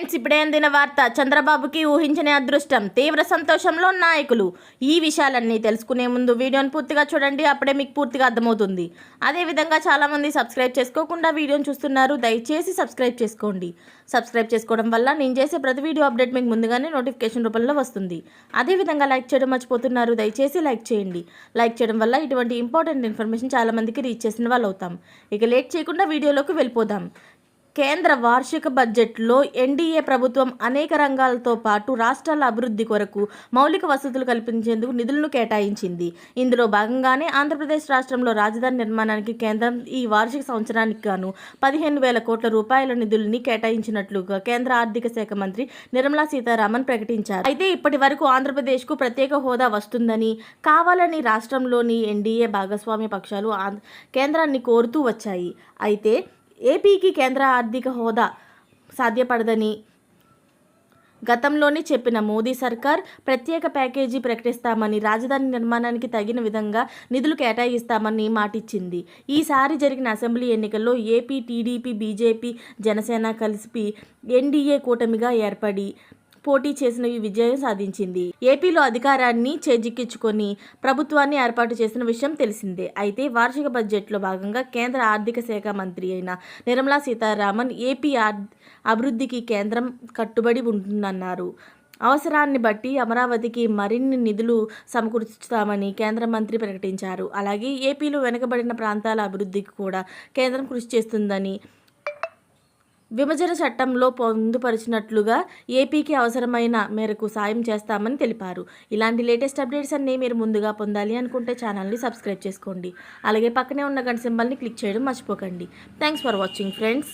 Friends, ఇప్పుడే అందిన వార్త. చంద్రబాబుకి ఊహించని అదృష్టం, తీవ్ర సంతోషంలో నాయకులు. ఈ విషయాలన్నీ తెలుసుకునే ముందు వీడియోని పూర్తిగా చూడండి, అప్పుడే మీకు పూర్తిగా అర్థమవుతుంది. అదేవిధంగా చాలామంది సబ్స్క్రైబ్ చేసుకోకుండా వీడియోని చూస్తున్నారు, దయచేసి సబ్స్క్రైబ్ చేసుకోండి. సబ్స్క్రైబ్ చేసుకోవడం వల్ల నేను చేసే ప్రతి వీడియో అప్డేట్ మీకు ముందుగానే నోటిఫికేషన్ రూపంలో వస్తుంది. అదేవిధంగా లైక్ చేయడం మర్చిపోతున్నారు, దయచేసి లైక్ చేయండి. లైక్ చేయడం వల్ల ఇటువంటి ఇంపార్టెంట్ ఇన్ఫర్మేషన్ చాలామందికి రీచ్ చేసిన వాళ్ళు అవుతాం. ఇక లేట్ చేయకుండా వీడియోలోకి వెళ్ళిపోదాం. కేంద్ర వార్షిక బడ్జెట్లో ఎన్డీఏ ప్రభుత్వం అనేక రంగాలతో పాటు రాష్ట్రాల అభివృద్ధి కొరకు మౌలిక వసతులు కల్పించేందుకు నిధులను కేటాయించింది. ఇందులో భాగంగానే ఆంధ్రప్రదేశ్ రాష్ట్రంలో రాజధాని నిర్మాణానికి కేంద్రం ఈ వార్షిక సంవత్సరానికి గాను 15,000 కోట్ల రూపాయల నిధుల్ని కేటాయించినట్లుగా కేంద్ర ఆర్థిక శాఖ మంత్రి నిర్మలా సీతారామన్ ప్రకటించారు. అయితే ఇప్పటి వరకు ఆంధ్రప్రదేశ్కు ప్రత్యేక హోదా వస్తుందని కావాలని రాష్ట్రంలోని ఎన్డీఏ భాగస్వామ్య పక్షాలు కేంద్రాన్ని కోరుతూ వచ్చాయి. అయితే ఏపీకి కేంద్ర ఆర్థిక హోదా సాధ్యపడదని గతంలోనే చెప్పిన మోదీ సర్కార్ ప్రత్యేక ప్యాకేజీ ప్రకటిస్తామని, రాజధాని నిర్మాణానికి తగిన విధంగా నిధులు కేటాయిస్తామని మాటిచ్చింది. ఈసారి జరిగిన అసెంబ్లీ ఎన్నికల్లో ఏపీ టీడీపీ, బీజేపీ, జనసేన కలిసి ఎన్డీఏ కూటమిగా ఏర్పడి పోటీ చేసిన విజయం సాధించింది. ఏపీలో అధికారాన్ని చేజిక్కించుకొని ప్రభుత్వాన్ని ఏర్పాటు చేసిన విషయం తెలిసిందే. అయితే వార్షిక బడ్జెట్లో భాగంగా కేంద్ర ఆర్థిక శాఖ మంత్రి అయిన నిర్మలా సీతారామన్ ఏపీ అభివృద్ధికి కేంద్రం కట్టుబడి ఉంటుందన్నారు. అవసరాన్ని బట్టి అమరావతికి మరిన్ని నిధులు సమకూర్చుతామని కేంద్ర మంత్రి ప్రకటించారు. అలాగే ఏపీలో వెనుకబడిన ప్రాంతాల అభివృద్ధికి కూడా కేంద్రం కృషి చేస్తుందని, విభజన చట్టంలో పొందుపరిచినట్లుగా ఏపీకి అవసరమైన మేరకు సాయం చేస్తామని తెలిపారు. ఇలాంటి లేటెస్ట్ అప్డేట్స్ అన్నీ మీరు ముందుగా పొందాలి అనుకుంటే ఛానల్ని సబ్స్క్రైబ్ చేసుకోండి. అలాగే పక్కనే ఉన్న గంట సింబల్ని క్లిక్ చేయడం మర్చిపోకండి. Thanks for watching friends.